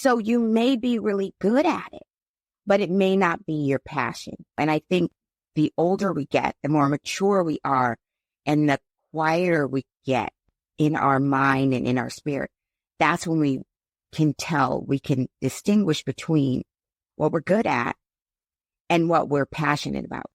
So you may be really good at it, but it may not be your passion. And I think the older we get, the more mature we are, and the quieter we get in our mind and in our spirit, that's when we can distinguish between what we're good at and what we're passionate about.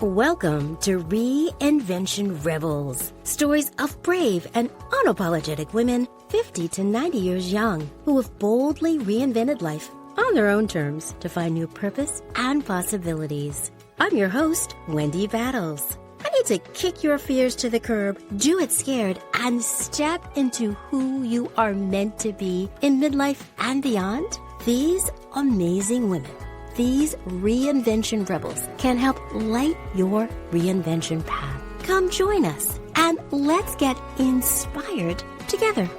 Welcome to Reinvention Rebels, stories of brave and unapologetic women 50 to 90 years young who have boldly reinvented life on their own terms to find new purpose and possibilities. I'm your host, Wendy Battles. I need to kick your fears to the curb, do it scared, and step into who you are meant to be in midlife and beyond. These amazing women, these Reinvention Rebels, can help light your reinvention path. Come join us and let's get inspired together.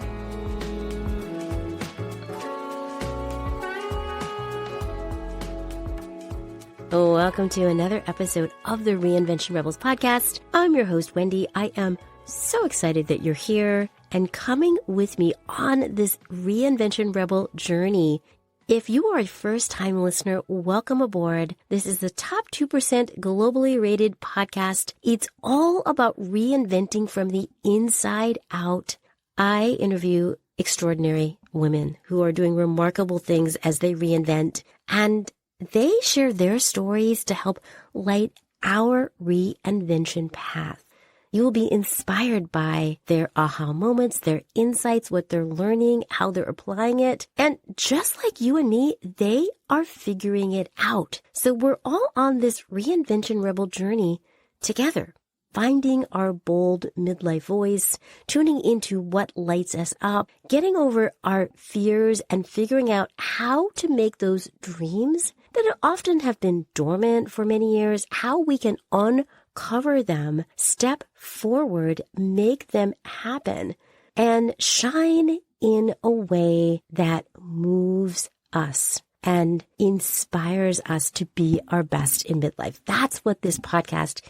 Welcome to another episode of the Reinvention Rebels podcast. I'm your host, Wendy. I am so excited that you're here and coming with me on this Reinvention Rebel journey. If you are a first-time listener, welcome aboard. This is the top 2% globally rated podcast. It's all about reinventing from the inside out. I interview extraordinary women who are doing remarkable things as they reinvent, and they share their stories to help light our reinvention path. You will be inspired by their aha moments, their insights, what they're learning, how they're applying it. And just like you and me, they are figuring it out. So we're all on this Reinvention Rebel journey together, finding our bold midlife voice, tuning into what lights us up, getting over our fears, and figuring out how to make those dreams that often have been dormant for many years, how we can uncover them, step forward, make them happen, and shine in a way that moves us and inspires us to be our best in midlife. That's what this podcast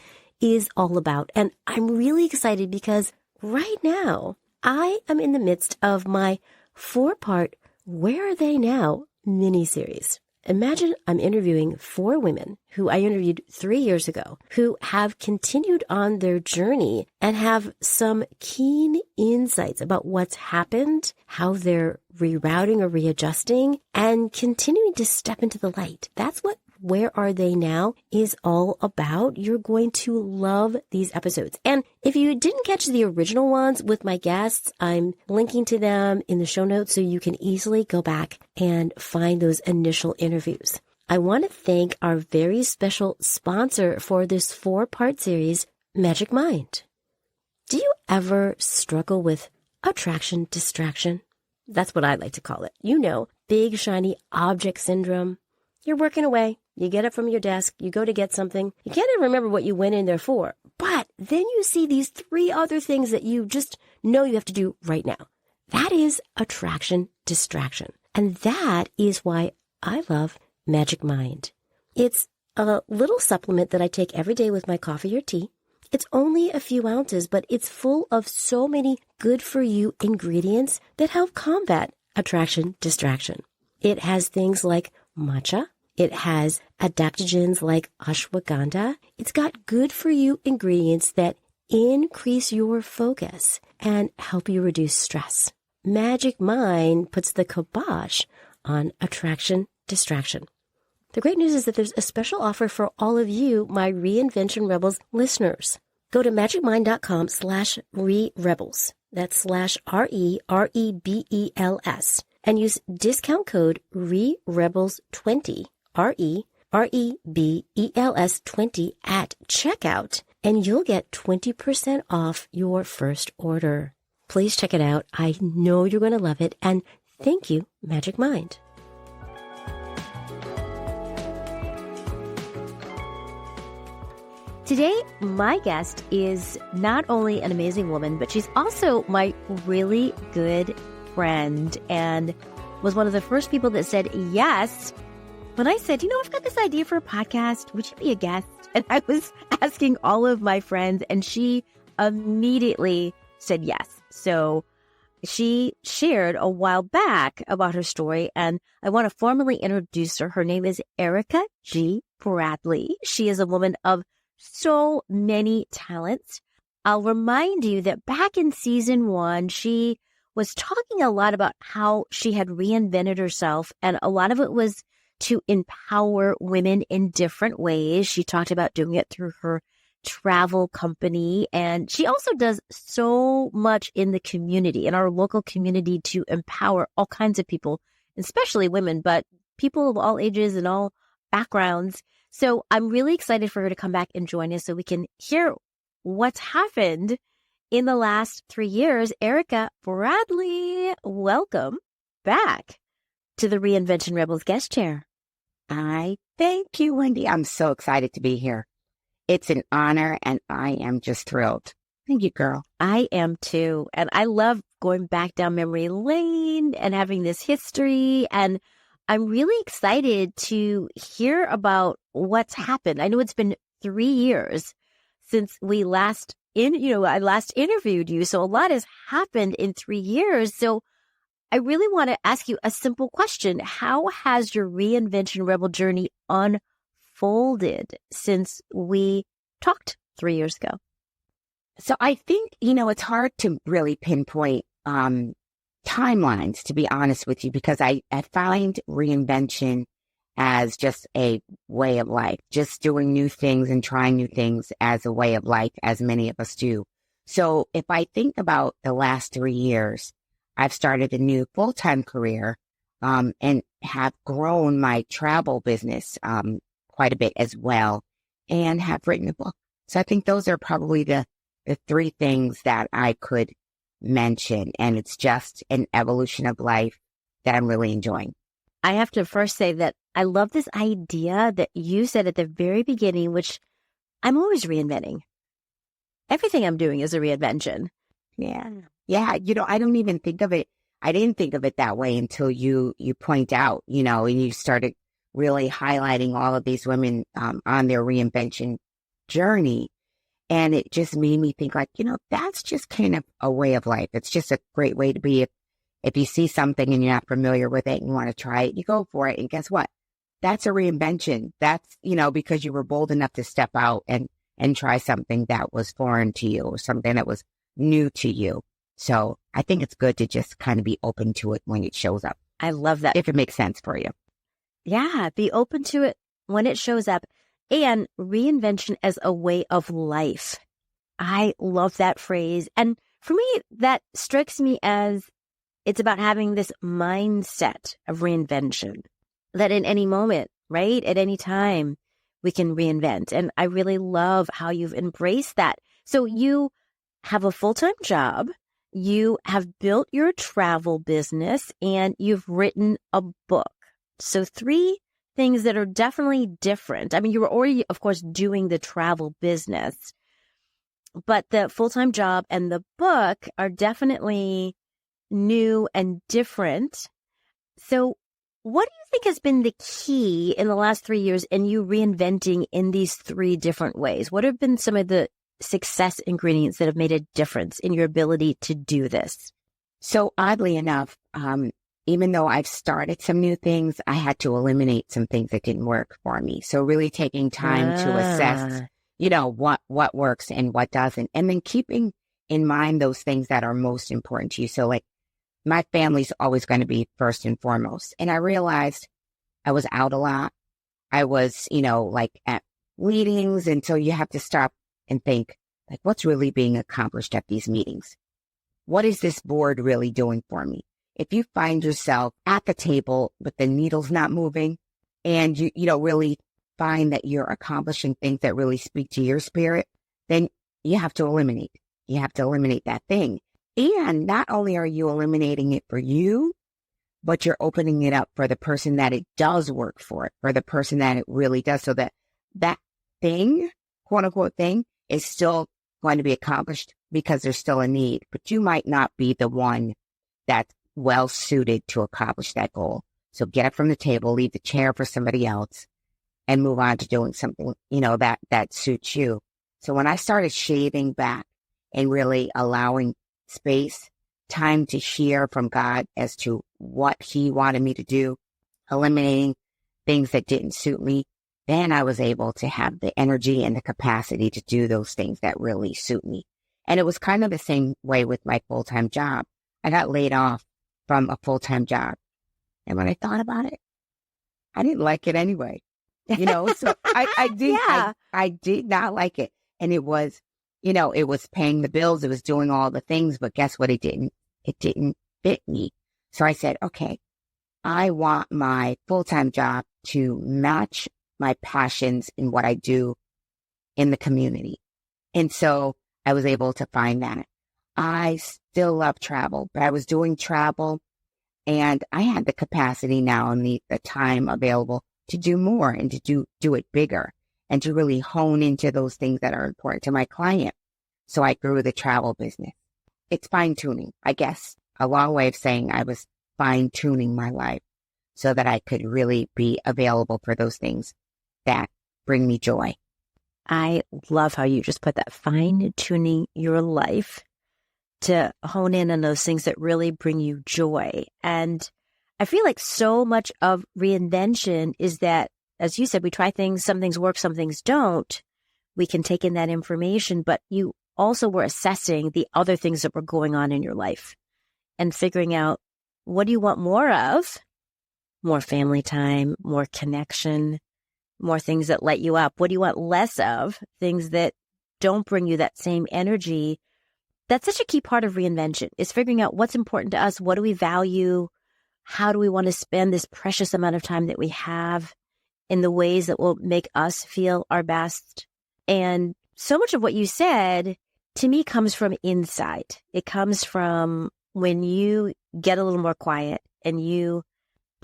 is all about. And I'm really excited because right now I am in the midst of my 4-part Where Are They Now mini-series. Imagine I'm interviewing 4 women who I interviewed 3 years ago who have continued on their journey and have some keen insights about what's happened, how they're rerouting or readjusting, and continuing to step into the light. That's what Where Are They Now is all about. You're going to love these episodes. And if you didn't catch the original ones with my guests, I'm linking to them in the show notes so you can easily go back and find those initial interviews. I want to thank our very special sponsor for this 4-part series, Magic Mind. Do you ever struggle with attraction distraction? That's what I like to call it. You know, big shiny object syndrome. You're working away. You get up from your desk, you go to get something. You can't even remember what you went in there for. But then you see these 3 other things that you just know you have to do right now. That is attraction distraction. And that is why I love Magic Mind. It's a little supplement that I take every day with my coffee or tea. It's only a few ounces, but it's full of so many good-for-you ingredients that help combat attraction distraction. It has things like matcha. It has adaptogens like ashwagandha. It's got good-for-you ingredients that increase your focus and help you reduce stress. Magic Mind puts the kibosh on attraction distraction. The great news is that there's a special offer for all of you, my Reinvention Rebels listeners. Go to magicmind.com/ReRebels. That's /REREBELS. And use discount code ReRebels20, ReREBELS20 at checkout, and you'll get 20% off your first order. Please check it out. I know you're going to love it. And thank you, Magic Mind. Today, my guest is not only an amazing woman, but she's also my really good friend and was one of the first people that said yes when I said, I've got this idea for a podcast, would you be a guest? And I was asking all of my friends, and she immediately said yes. So she shared a while back about her story, and I want to formally introduce her. Her name is Erica G. Bradley. She is a woman of so many talents. I'll remind you that back in season 1, she was talking a lot about how she had reinvented herself, and a lot of it was to empower women in different ways. She talked about doing it through her travel company, and she also does so much in the community, in our local community, to empower all kinds of people, especially women, but people of all ages and all backgrounds. So I'm really excited for her to come back and join us so we can hear what's happened in the last 3 years. Erica Bradley, welcome back to the Reinvention Rebels guest chair. I thank you, Wendy. I'm so excited to be here. It's an honor, and I am just thrilled. Thank you, girl. I am too. And I love going back down memory lane and having this history. And I'm really excited to hear about what's happened. I know it's been 3 years since we I last interviewed you. So a lot has happened in 3 years. So I really want to ask you a simple question. How has your Reinvention Rebel journey unfolded since we talked 3 years ago? So I think, it's hard to really pinpoint timelines, to be honest with you, because I find reinvention as just a way of life, just doing new things and trying new things as a way of life, as many of us do. So if I think about the last 3 years, I've started a new full-time career and have grown my travel business quite a bit as well, and have written a book. So I think those are probably the 3 things that I could mention. And it's just an evolution of life that I'm really enjoying. I have to first say that I love this idea that you said at the very beginning, which I'm always reinventing. Everything I'm doing is a reinvention. Yeah. Yeah. I don't even think of it. I didn't think of it that way until you point out, and you started really highlighting all of these women on their reinvention journey. And it just made me think that's just kind of a way of life. It's just a great way to be. If you see something and you're not familiar with it and you want to try it, you go for it. And guess what? That's a reinvention. That's, because you were bold enough to step out and try something that was foreign to you or something that was new to you. So I think it's good to just kind of be open to it when it shows up. I love that. If it makes sense for you. Yeah, be open to it when it shows up. And reinvention as a way of life. I love that phrase. And for me, that strikes me as it's about having this mindset of reinvention, that in any moment, right, at any time, we can reinvent. And I really love how you've embraced that. So you have a full-time job, you have built your travel business, and you've written a book. So 3 things that are definitely different. I mean, you were already, of course, doing the travel business, but the full-time job and the book are definitely new and different. So what do you think has been the key in the last 3 years in you reinventing in these 3 different ways? What have been some of the success ingredients that have made a difference in your ability to do this? So oddly enough, even though I've started some new things, I had to eliminate some things that didn't work for me. So really taking time to assess, what works and what doesn't. And then keeping in mind those things that are most important to you. So my family's always going to be first and foremost. And I realized I was out a lot. I was, at meetings. And so you have to stop and think, what's really being accomplished at these meetings? What is this board really doing for me? If you find yourself at the table, but the needle's not moving, and you really find that you're accomplishing things that really speak to your spirit, then you have to eliminate. You have to eliminate that thing. And not only are you eliminating it for you, but you're opening it up for the person that it does work for the person that it really does. So that thing, quote unquote thing, is still going to be accomplished because there's still a need, but you might not be the one that's well suited to accomplish that goal. So get up from the table, leave the chair for somebody else, and move on to doing something, that suits you. So when I started shaving back and really allowing space, time to hear from God as to what he wanted me to do, eliminating things that didn't suit me, then I was able to have the energy and the capacity to do those things that really suit me. And it was kind of the same way with my full-time job. I got laid off from a full-time job. And when I thought about it, I didn't like it anyway. So I did not like it. And it was, it was paying the bills. It was doing all the things, but guess what? It didn't fit me. So I said, okay, I want my full-time job to match my passions in what I do in the community. And so I was able to find that. I still love travel, but I was doing travel and I had the capacity now and the time available to do more and to do it bigger and to really hone into those things that are important to my client. So I grew the travel business. It's fine tuning, I guess, a long way of saying I was fine tuning my life so that I could really be available for those things that bring me joy. I love how you just put that, fine tuning your life to hone in on those things that really bring you joy. And I feel like so much of reinvention is that, as you said, we try things, some things work, some things don't. We can take in that information, but you also were assessing the other things that were going on in your life and figuring out, what do you want more of? More family time, more connection, more things that light you up. What do you want less of? Things that don't bring you that same energy. That's such a key part of reinvention, is figuring out what's important to us. What do we value? How do we want to spend this precious amount of time that we have in the ways that will make us feel our best? And so much of what you said to me comes from inside. It comes from when you get a little more quiet and you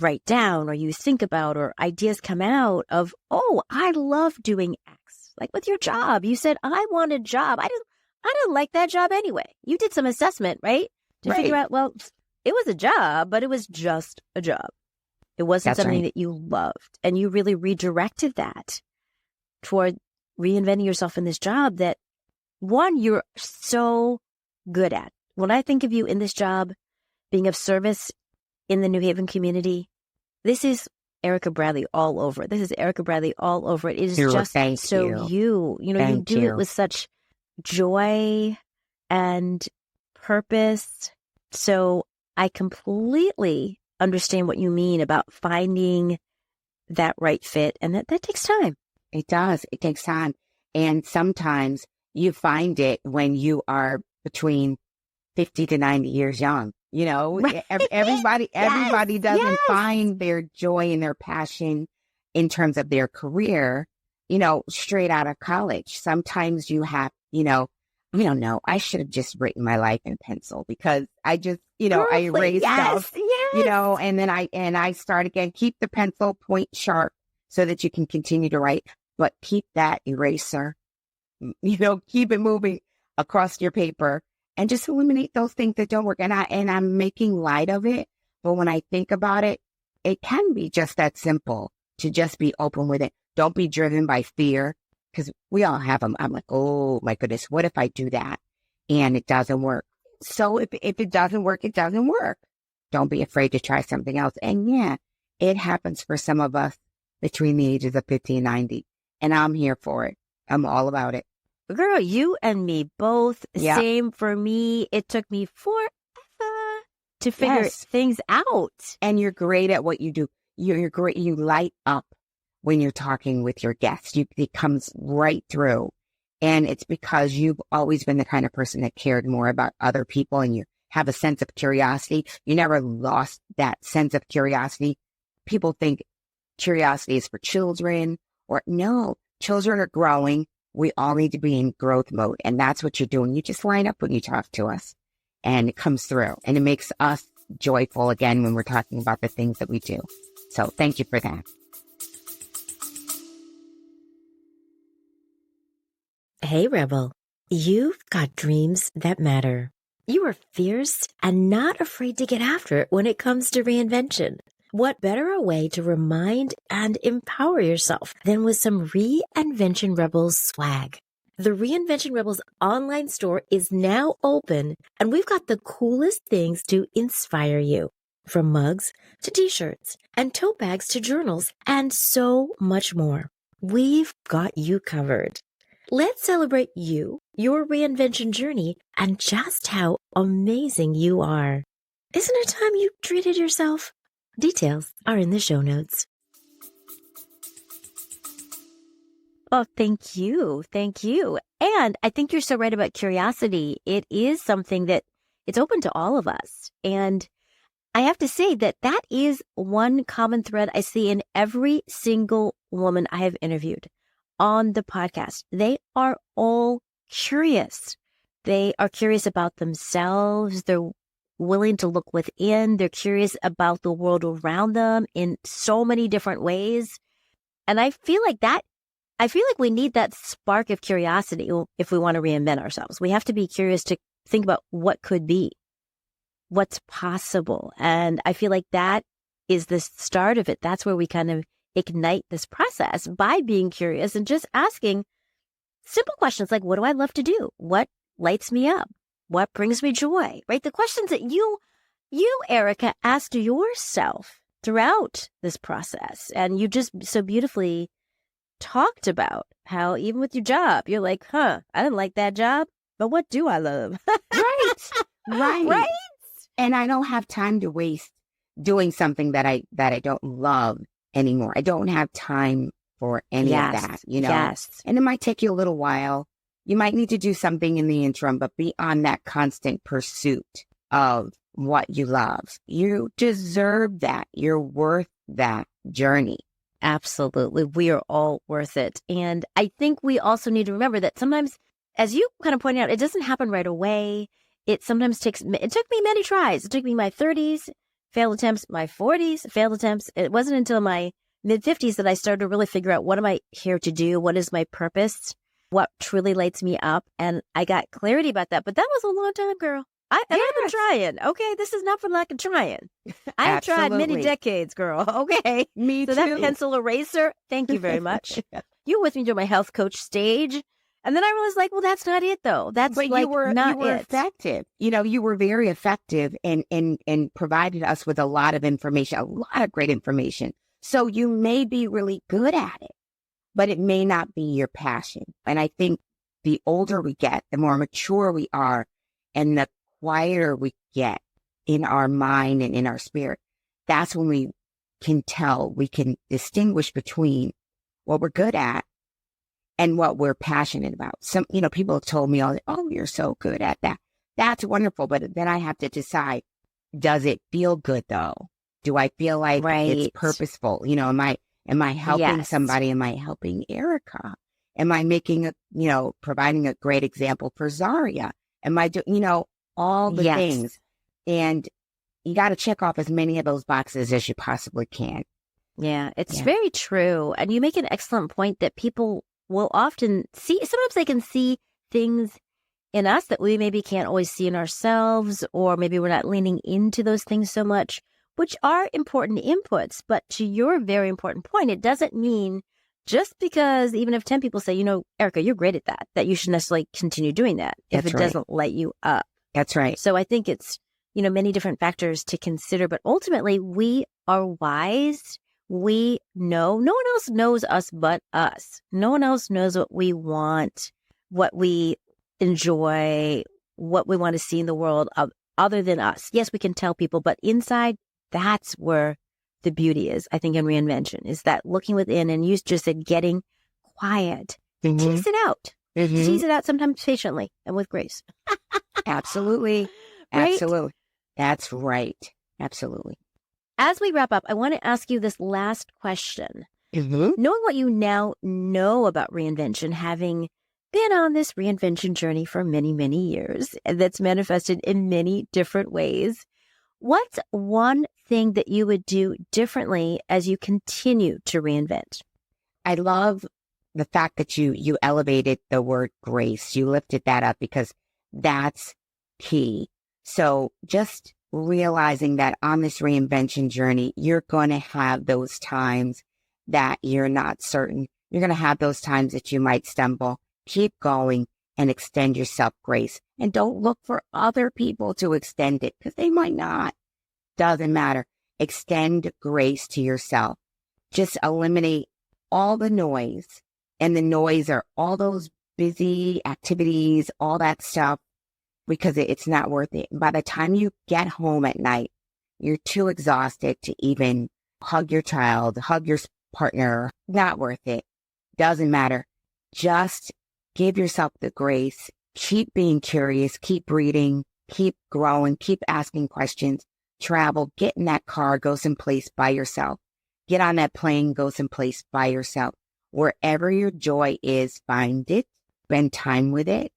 write down or you think about, or ideas come out of, oh, I love doing X. Like with your job, you said, I want a job. I didn't like that job anyway. You did some assessment, right? To figure out, well, it was a job, but it was just a job. It wasn't something that you loved. And you really redirected that toward reinventing yourself in this job that, one, you're so good at. When I think of you in this job, being of service in the New Haven community, this is Erica Bradley all over it. This is Erica Bradley all over it. It is just so you. You do it with such joy and purpose. So I completely understand what you mean about finding that right fit, and that takes time. It does. It takes time. And sometimes you find it when you are between 50 to 90 years young. Right. Everybody doesn't find their joy and their passion in terms of their career, straight out of college. Sometimes you have, I don't know. I should have just written my life in pencil because I just, I erased stuff, and then I start again. Keep the pencil point sharp so that you can continue to write, but keep that eraser, keep it moving across your paper and just eliminate those things that don't work. And I'm making light of it. But when I think about it, it can be just that simple to just be open with it. Don't be driven by fear. Because we all have them. I'm like, oh my goodness, what if I do that and it doesn't work? So if it doesn't work, it doesn't work. Don't be afraid to try something else. And yeah, it happens for some of us between the ages of 50 and 90. And I'm here for it. I'm all about it. Girl, you and me both. Yeah. Same for me. It took me forever to figure things out. And you're great at what you do. You're great. You light up when you're talking with your guests. It comes right through. And it's because you've always been the kind of person that cared more about other people and you have a sense of curiosity. You never lost that sense of curiosity. People think curiosity is for children, or no, children are growing. We all need to be in growth mode. And that's what you're doing. You just line up when you talk to us and it comes through and it makes us joyful again when we're talking about the things that we do. So thank you for that. Hey, Rebel, you've got dreams that matter. You are fierce and not afraid to get after it when it comes to reinvention. What better a way to remind and empower yourself than with some Reinvention Rebels swag? The Reinvention Rebels online store is now open, and we've got the coolest things to inspire you. From mugs to t-shirts and tote bags to journals and so much more. We've got you covered. Let's celebrate you, your reinvention journey, and just how amazing you are. Isn't it time you treated yourself? Details are in the show notes. Oh, thank you. Thank you. And I think you're so right about curiosity. It is something that it's open to all of us. And I have to say that that is one common thread I see in every single woman I have interviewed on the podcast. They are all curious. They are curious about themselves. They're willing to look within. They're curious about the world around them in so many different ways. And I feel like we need that spark of curiosity if we want to reinvent ourselves. We have to be curious to think about what could be, what's possible. And I feel like that is the start of it. That's where we kind of ignite this process by being curious and just asking simple questions like, what do I love to do? What lights me up? What brings me joy? Right? The questions that you, Erica, asked yourself throughout this process. And you just so beautifully talked about how even with your job, you're like, I didn't like that job, but what do I love? Right. Right. Right. And I don't have time to waste doing something that I don't love anymore. I don't have time for any of that, Yes. And it might take you a little while. You might need to do something in the interim, but be on that constant pursuit of what you love. You deserve that. You're worth that journey. Absolutely. We are all worth it. And I think we also need to remember that sometimes, as you kind of pointed out, it doesn't happen right away. It took me many tries. It took me my 30s, failed attempts, my 40s, failed attempts. It wasn't until my mid-50s that I started to really figure out, what am I here to do? What is my purpose? What truly lights me up? And I got clarity about that. But that was a long time, girl. I've been trying. Okay, this is not for lack of trying. I have tried many decades, girl. Okay. Me too. That pencil eraser, thank you very much. You were with me during my health coach stage. And then I realized, like, well, that's not it, though. But you were effective. You were very effective and provided us with a lot of information, a lot of great information. So you may be really good at it, but it may not be your passion. And I think the older we get, the more mature we are, and the quieter we get in our mind and in our spirit, that's when we can distinguish between what we're good at and what we're passionate about. People have told me, oh, you're so good at that. That's wonderful. But then I have to decide, does it feel good though? Do I feel like it's purposeful? Am I helping somebody? Am I helping Erica? Am I providing a great example for Zaria? Am I doing, all the things? And you got to check off as many of those boxes as you possibly can. Yeah, it's very true. And you make an excellent point that people will often see. Sometimes they can see things in us that we maybe can't always see in ourselves, or maybe we're not leaning into those things so much, which are important inputs. But to your very important point, it doesn't mean just because even if 10 people say, Erica, you're great at that you should necessarily continue doing that if it doesn't light you up. That's right. So I think it's, many different factors to consider, but ultimately we are wise. We know no one else knows us but us. No one else knows what we want, what we enjoy, what we want to see in the world other than us. Yes, we can tell people, but inside, that's where the beauty is, I think, in reinvention, is that looking within, and you just said getting quiet. Tease it out. Tease it out sometimes patiently and with grace. Absolutely. Right? Absolutely. That's right. Absolutely. As we wrap up, I want to ask you this last question. Mm-hmm. Knowing what you now know about reinvention, having been on this reinvention journey for many, many years, and that's manifested in many different ways, what's one thing that you would do differently as you continue to reinvent? I love the fact that you elevated the word grace. You lifted that up because that's key. So just realizing that on this reinvention journey, you're going to have those times that you're not certain. You're going to have those times that you might stumble. Keep going and extend yourself grace. And don't look for other people to extend it because they might not. Doesn't matter. Extend grace to yourself. Just eliminate all the noise. And the noise are all those busy activities, all that stuff, because it's not worth it. By the time you get home at night, you're too exhausted to even hug your child, hug your partner. Not worth it. Doesn't matter. Just give yourself the grace. Keep being curious. Keep reading. Keep growing. Keep asking questions. Travel. Get in that car. Go someplace by yourself. Get on that plane. Go someplace by yourself. Wherever your joy is, find it. Spend time with it.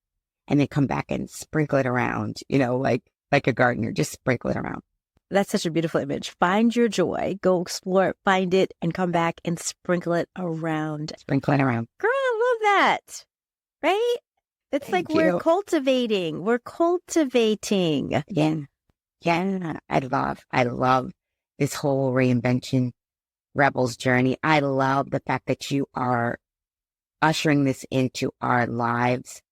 And then come back and sprinkle it around, like a gardener, just sprinkle it around. That's such a beautiful image. Find your joy, go explore it, find it, and come back and sprinkle it around. Sprinkle it around. Girl, I love that. Right? It's Thank like you. we're cultivating. Yeah. I love this whole reinvention rebels journey. I love the fact that you are ushering this into our lives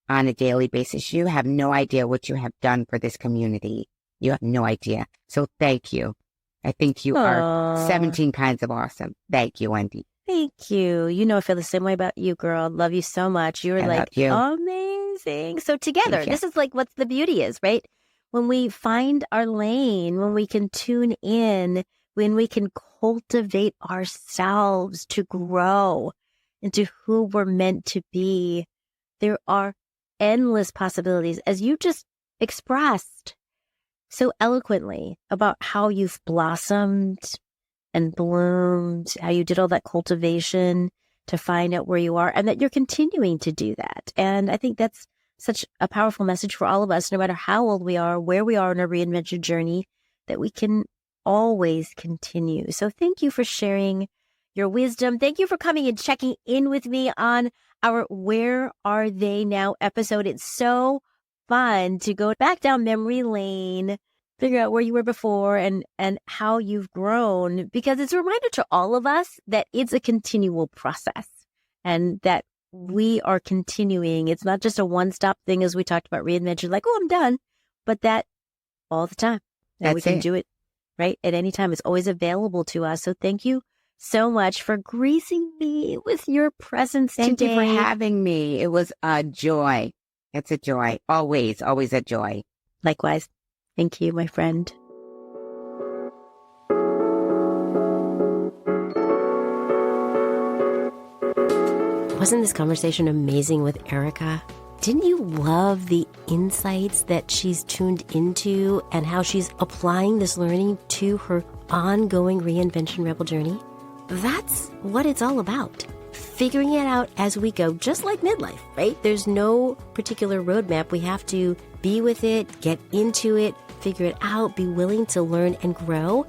on a daily basis. You have no idea what you have done for this community. You have no idea. So thank you. I think you are 17 kinds of awesome. Thank you, Wendy. Thank you. I feel the same way about you, girl. Love you so much. You're amazing. So together, this is like what's the beauty is, right? When we find our lane, when we can tune in, when we can cultivate ourselves to grow into who we're meant to be, there are endless possibilities, as you just expressed so eloquently about how you've blossomed and bloomed, how you did all that cultivation to find out where you are, and that you're continuing to do that. And I think that's such a powerful message for all of us, no matter how old we are, where we are in our reinvention journey, that we can always continue. So thank you for sharing your wisdom. Thank you for coming and checking in with me on our Where Are They Now episode. It's so fun to go back down memory lane, figure out where you were before and how you've grown, because it's a reminder to all of us that it's a continual process and that we are continuing. It's not just a one-stop thing, as we talked about reinvention, like, oh, I'm done, but that all the time. And we can do it right at any time. It's always available to us. So thank you so much for gracing me with your presence today. Thank you for having me. It was a joy. It's a joy. Always a joy. Likewise. Thank you, my friend. Wasn't this conversation amazing with Erica? Didn't you love the insights that she's tuned into and how she's applying this learning to her ongoing reinvention rebel journey? That's what it's all about. Figuring it out as we go, just like midlife, right? There's no particular roadmap. We have to be with it, get into it, figure it out, be willing to learn and grow.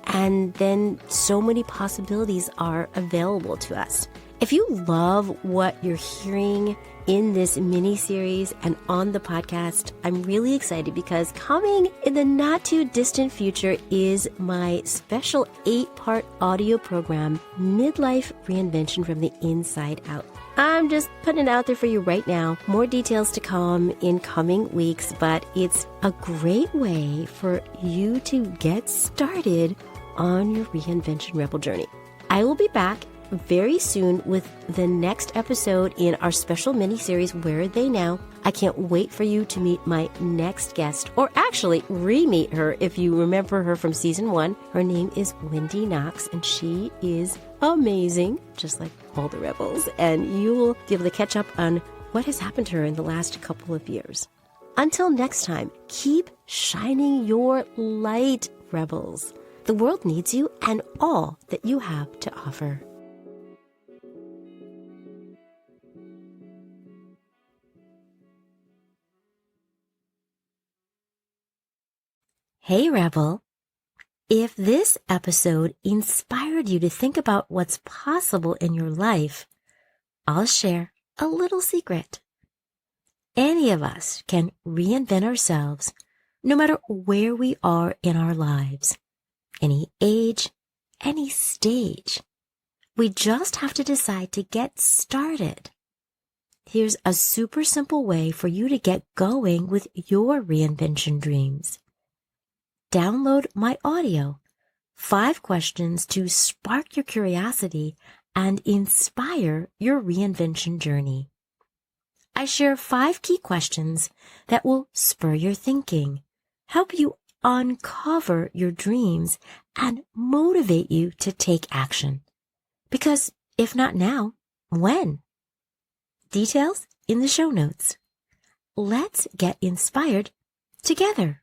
And then so many possibilities are available to us. If you love what you're hearing in this mini-series and on the podcast, I'm really excited because coming in the not too distant future is my special 8-part audio program, Midlife Reinvention from the Inside Out. I'm just putting it out there for you right now. More details to come in coming weeks, but it's a great way for you to get started on your reinvention rebel journey. I will be back very soon with the next episode in our special mini-series, Where Are They Now? I can't wait for you to meet my next guest, or actually re-meet her if you remember her from season 1. Her name is Wendy Knox, and she is amazing, just like all the rebels. And you will be able to catch up on what has happened to her in the last couple of years. Until next time, keep shining your light, rebels. The world needs you and all that you have to offer. Hey, Rebel. If this episode inspired you to think about what's possible in your life, I'll share a little secret. Any of us can reinvent ourselves, no matter where we are in our lives, any age, any stage. We just have to decide to get started. Here's a super simple way for you to get going with your reinvention dreams. Download my audio, 5 questions to spark your curiosity and inspire your reinvention journey. I share 5 key questions that will spur your thinking, help you uncover your dreams, and motivate you to take action. Because if not now, when? Details in the show notes. Let's get inspired together.